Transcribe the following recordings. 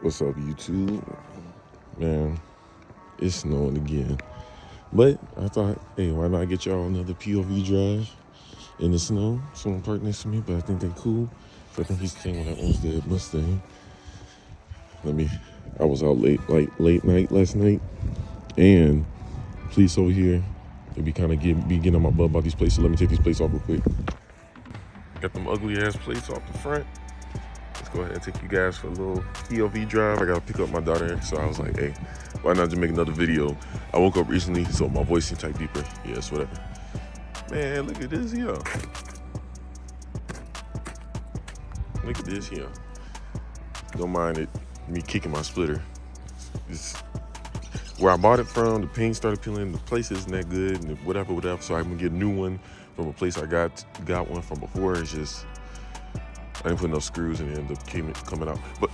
What's up, YouTube? Man, it's snowing again. But I thought, hey, why not get y'all another POV drive in the snow? Someone parked next to me, but I think they cool. So I think he's staying with that Olmsted Mustang. I was out late night last night, and police over here, they be kind of getting on my butt about these plates. So let me take these plates off real quick. Got them ugly ass plates off the front. Let's go ahead and take you guys for a little POV drive. I gotta pick up my daughter, so I was like, hey, why not just make another video? I woke up recently, so my voice seems type deeper. Yes, whatever. Man, look at this here. Look at this here. Don't mind it, me kicking my splitter. It's where I bought it from, the paint started peeling, the place isn't that good, and whatever. So I'm gonna get a new one from a place I got one from before. It's just, I didn't put no screws and it ended up coming out. But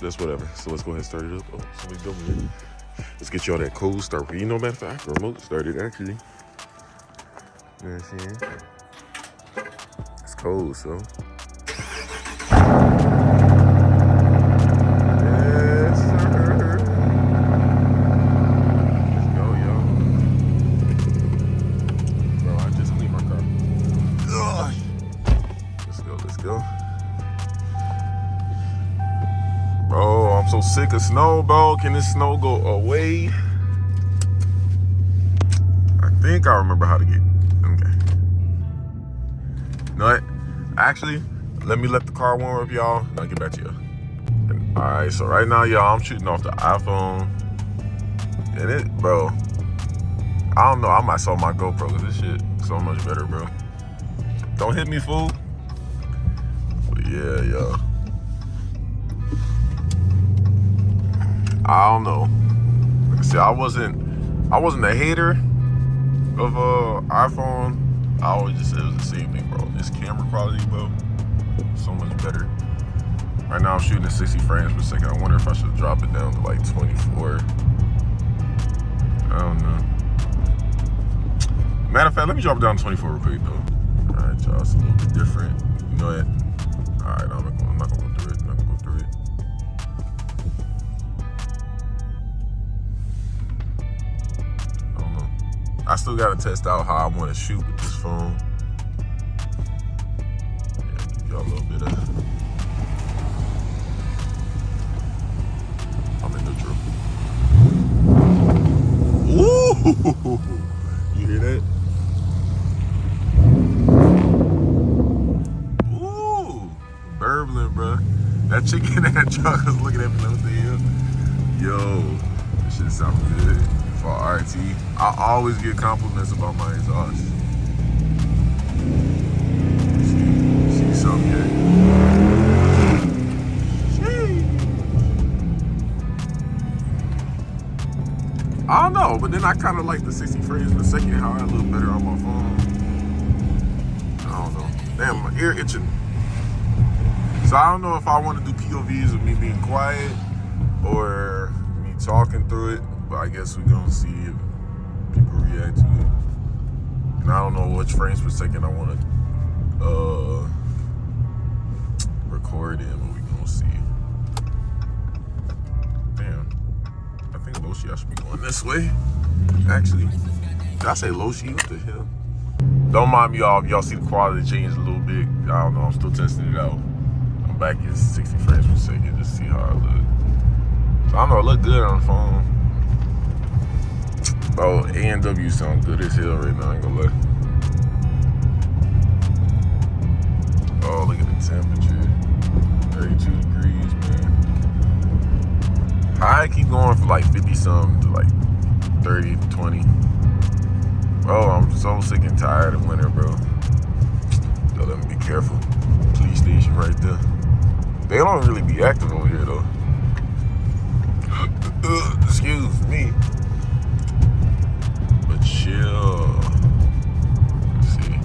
that's whatever. So let's go ahead and start it up. Oh, somebody's over here. Let's get y'all that code start. You know, matter of fact, I can remote start it actually. You know what I'm saying? It's cold, so. Yes, sir. Let's go, y'all. Bro, I just cleaned my car. Ugh. Let's go. Bro, I'm so sick of snow, bro. Can this snow go away? I think I remember how to get. Okay. You know what? Actually, let me let the car warm up, y'all, and I'll get back to you. All right, so right now, y'all, I'm shooting off the iPhone. And it, bro, I don't know. I might sell my GoPro because this shit so much better, bro. Don't hit me, fool. But yeah, y'all. I don't know. Like I said, I wasn't a hater of iPhone. I always just said it was the same thing, bro. This camera quality, bro, so much better. Right now I'm shooting at 60 frames per second. I wonder if I should drop it down to like 24. I don't know. Matter of fact, let me drop it down to 24 real quick though. All right, y'all, it's a little bit different. You know what? All right, I'm not gonna go through it. I still gotta test out how I want to shoot with this phone. Yeah, give y'all a little bit of. I'm in neutral. Ooh! You hear that? Ooh! Burbling, bro. That chicken in that truck was looking at me like, what the hell? Yo, this shit sounds good. For RT, I always get compliments about my exhaust. See something here? I don't know, but then I kind of like the 60 frames per second, how I look better on my phone. I don't know. Damn, my ear itching. So I don't know if I want to do POVs of me being quiet or me talking through it. But I guess we're gonna see if people react to it. And I don't know which frames per second I want to record in, but we're gonna see. Damn, I think Loshi, I should be going this way. Actually, did I say Loshi? What the hell? Don't mind me, y'all. If y'all see the quality change a little bit, I don't know. I'm still testing it out. I'm back at 60 frames per second just to see how I look. So I know I look good on the phone. Oh, A&W sound good as hell right now, I ain't gonna lie. Oh, look at the temperature. 32 degrees, man. High keep going from like 50 something to like 30, 20. Bro, I'm so sick and tired of winter, bro. So let me be careful. Police station right there. They don't really be active over here though. Excuse me. Chill. Let's see.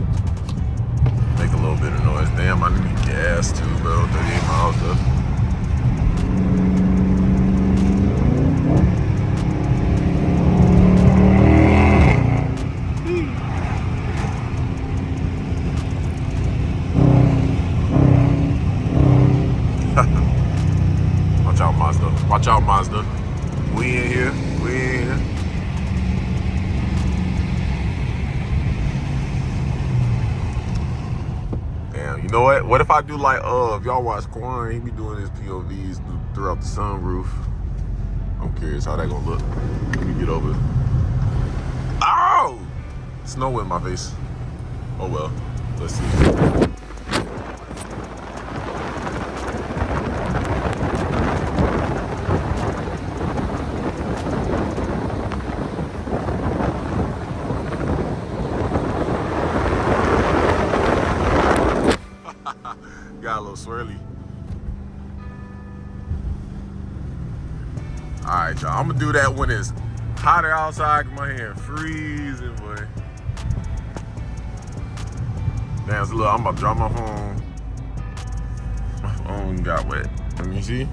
Make a little bit of noise. Damn, I need gas too, bro. 38 miles up. Watch out, Mazda. Watch out, Mazda. We in here. We in here. Damn, you know what? What if I do like, if y'all watch Quan, he be doing his POVs throughout the sunroof. I'm curious how that gonna look. Let me get over it. Ow! Snow in my face. Oh well. Let's see. Got a little swirly. Alright, y'all. I'm gonna do that when it's hotter outside, cause my hand freezing, boy. Damn, so look, I'm about to drop my phone. My phone got wet. Let me see.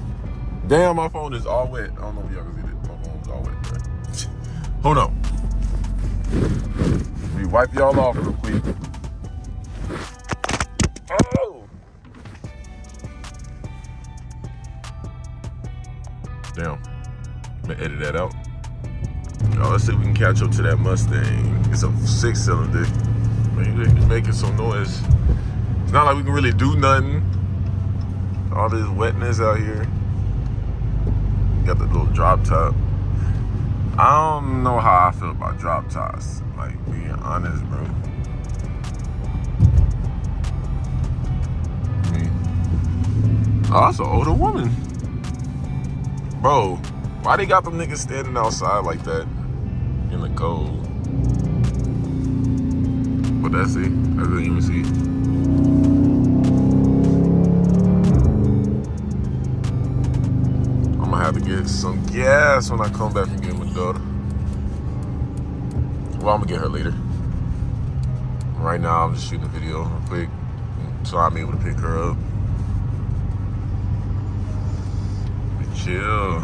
Damn, my phone is all wet. I don't know if y'all can see it. My phone's all wet, bro. Hold on. Let me wipe y'all off real quick. Oh! Damn. I'm gonna edit that out. Y'all, let's see if we can catch up to that Mustang. It's a 6-cylinder. It's making some noise. It's not like we can really do nothing. All this wetness out here. Got the little drop top. I don't know how I feel about drop tops. Like, being honest, bro. Oh, that's an older woman. Bro, why they got them niggas standing outside like that in the cold? But that's it. I didn't even see. I'm gonna have to get some gas when I come back and get my daughter. Well, I'm gonna get her later. Right now, I'm just shooting a video real quick so I'm able to pick her up. Chill.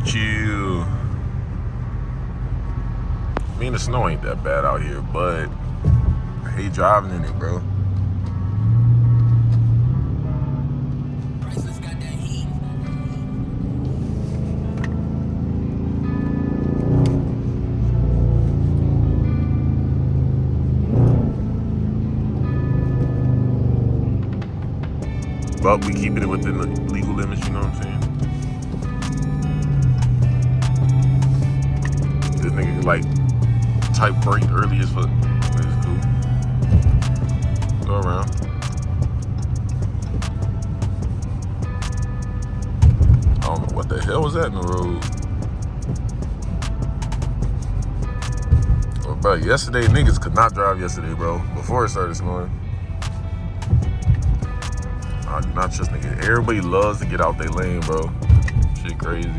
Chill. I mean, the snow ain't that bad out here, but I hate driving in it, bro. Priceless got that heat. But we keeping it within the legal limits, you know what I'm saying? This nigga can like type brake early as fuck. It's cool. Go around. I don't know what the hell was that in the road. Oh, bro, yesterday niggas could not drive yesterday, bro. Before it started snowing. I do not trust niggas. Everybody loves to get out their lane, bro. Shit crazy.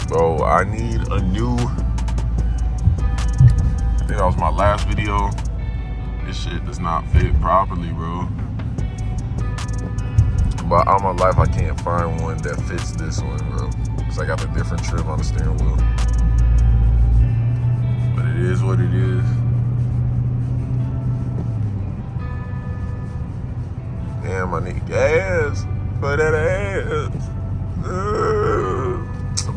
Bro, I need a new, I think that was my last video. This shit does not fit properly, bro. But all my life, I can't find one that fits this one, bro. Cause I got a different trim on the steering wheel. But it is what it is. Damn, I need gas for that ass.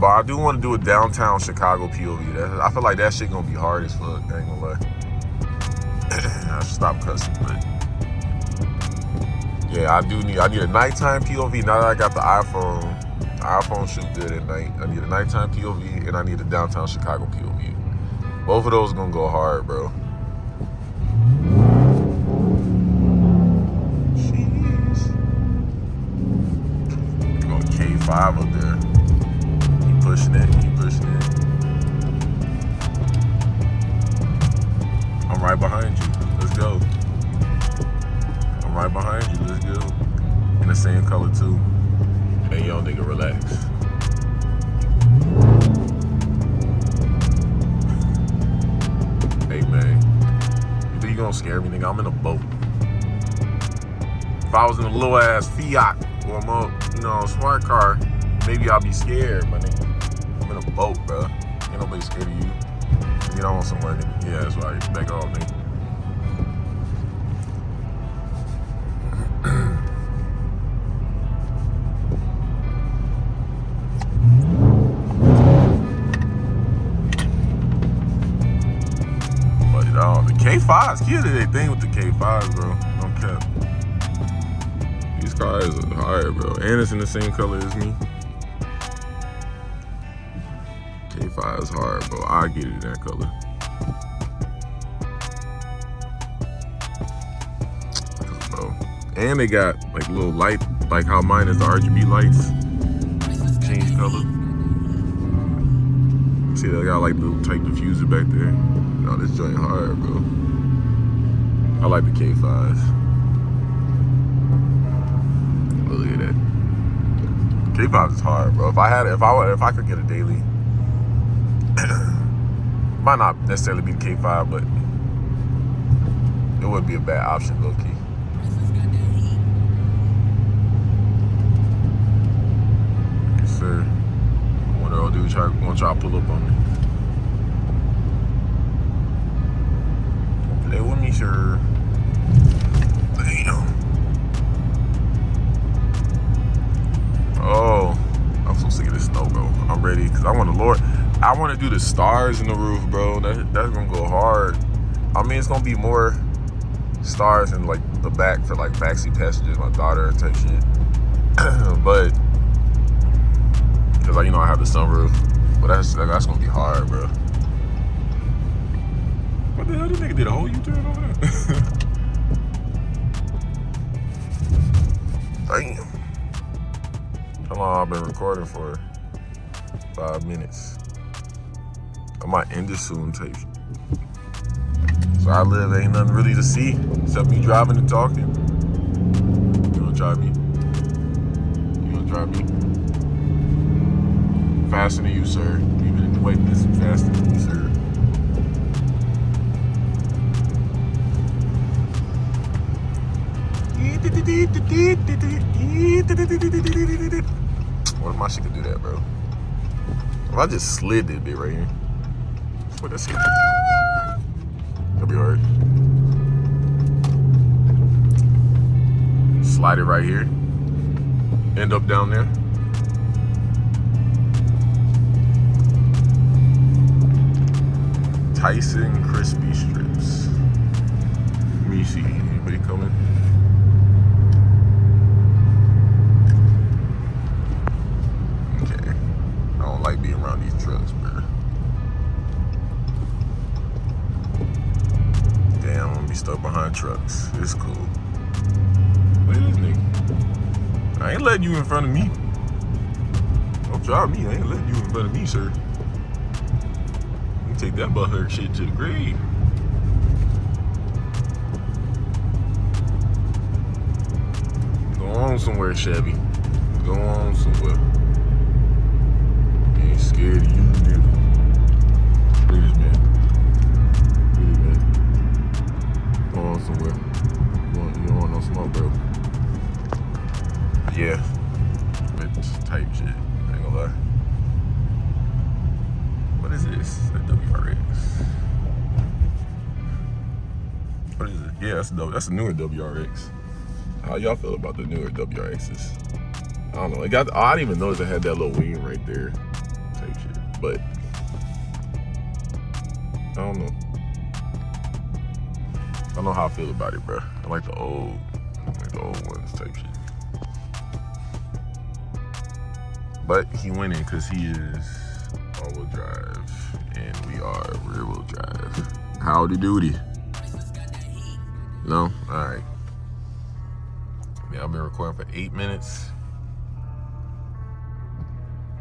But I do want to do a downtown Chicago POV. I feel like that shit gonna be hard as fuck. I ain't gonna lie. I should stop cussing, but yeah, I need a nighttime POV. Now that I got the iPhone shoot good at night. I need a nighttime POV and I need a downtown Chicago POV. Both of those gonna go hard, bro. Jeez. Go K5 up there. Keep pushing it. I'm right behind you. Let's go. I'm right behind you. Let's go. In the same color too. Hey, yo, nigga, relax. Hey, man. You think you gonna scare me, nigga? I'm in a boat. If I was in a little ass Fiat or I'm up, a smart car, maybe I'll be scared, my nigga. I'm in a boat, bro. Ain't nobody scared of you. Get on somewhere, nigga. Yeah, that's right. Back off, nigga. But the K5s, killing that thing with the K5s, bro. Don't cap. These cars are hard, bro. And it's in the same color as me. K5 is hard, bro. I get it in that color. Bro. And they got like little light, like how mine is the RGB lights. Change color. See, they got like little type diffuser back there. No, this joint hard, bro. I like the K5s. Look at that. K5 is hard, bro. If I could get a daily. Might not necessarily be the K5, but it would be a bad option, low key. Yes, sir. What they'll do, gonna try to pull up on me. Don't play with me, sir. Damn. Oh, I'm so sick of this snow, bro. I'm ready, because I want to I want to do the stars in the roof, bro. That's gonna go hard. I mean, it's gonna be more stars in like the back for like backseat passengers, my daughter type shit. But because I have the sunroof. But that's gonna be hard, bro. What the hell? This nigga did a whole U-turn over there. Damn. How long I've been recording for? 5 minutes. I might end this soon, tape. So I live, ain't nothing really to see except me driving and talking. You gonna drive me? You gonna drive me? Faster than you, sir. Even in the waiting list, faster than you, sir. What if my shit could do that, bro? If I just slid this bit right here. What that's it? That'll be hard. Slide it right here. End up down there. Tyson crispy strips. Let me see. Anybody coming? Okay. I don't like being around these trucks, bro. Damn, I'm gonna be stuck behind trucks. It's cool. Look at this nigga. I ain't letting you in front of me. Don't drive me. I ain't letting you in front of me, sir. You take that butthurt shit to the grave. Go on somewhere, Chevy. Go on somewhere. Ain't scared of you, nigga. Look at this man. Go on somewhere. You don't want no smoke, bro. Yeah. It's type shit. I ain't gonna lie. What is this? A WRX. What is it? Yeah, that's a newer WRX. How y'all feel about the newer WRXs? I don't know. I didn't even notice it had that little wing right there. Type shit. But I don't know. I don't know how I feel about it, bro. I like the old ones type shit. But he winning because he is all-wheel drive and we are rear-wheel drive. Howdy doody. No? Alright. Yeah, I've been recording for 8 minutes.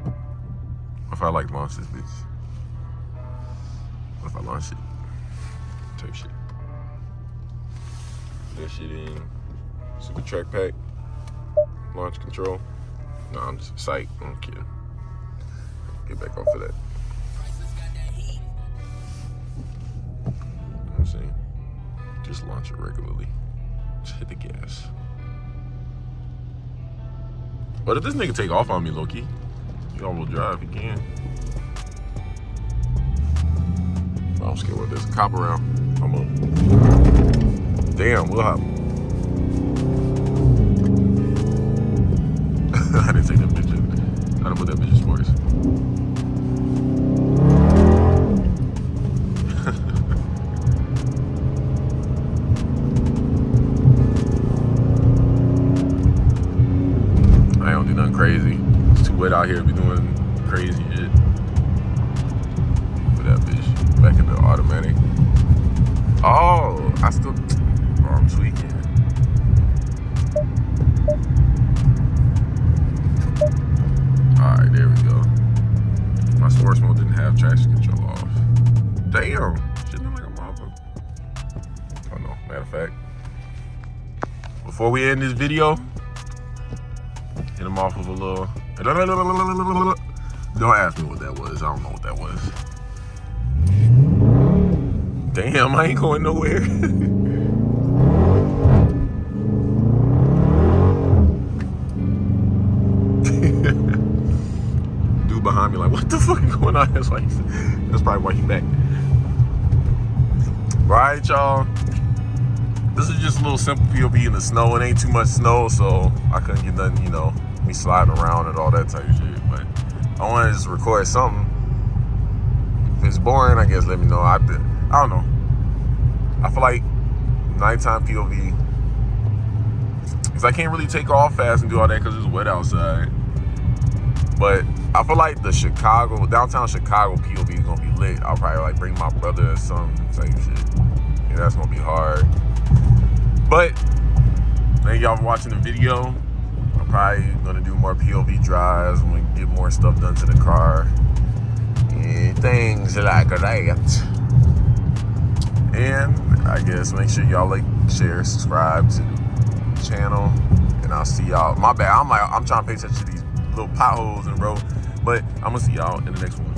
What if I like launch this bitch? What if I launch it? Type shit. Put that shit in. Super track pack. Launch control. No, I'm just psyched. I'm kidding. Get back off of that. I'm saying, just launch it regularly. Just hit the gas. But if this nigga take off on me, low-key, he all-wheel drive, he can. I'm scared what there's a cop around. I'm up. Damn, we'll hop. I didn't take that picture. I didn't put that bitch in sports. I don't do nothing crazy. It's too wet out here to be doing crazy shit. Put that bitch back in the automatic. Oh, I still. Oh, I'm tweaking. Alright, there we go. My sports mode didn't have traction control off. Damn! Shit look like a motherfucker. Oh no, matter of fact. Before we end this video, hit him off with a little. Don't ask me what that was. I don't know what that was. Damn, I ain't going nowhere. Dude behind me like, what the fuck is going on? That's probably why he back. Right, y'all. This is just a little simple POV in the snow. It ain't too much snow, so I couldn't get nothing, you know, me sliding around and all that type of shit. But I wanted to just record something. If it's boring, I guess let me know. I don't know. I feel like nighttime POV, because I can't really take off fast and do all that because it's wet outside. But I feel like the downtown Chicago POV is gonna be lit. I'll probably like bring my brother or some type shit. Yeah, that's gonna be hard. But thank y'all for watching the video. I'm probably gonna do more POV drives. I'm gonna get more stuff done to the car and things like that. And I guess make sure y'all like, share, subscribe to the channel, and I'll see y'all. My bad. I'm trying to pay attention to these little potholes in the road, but I'm gonna see y'all in the next one.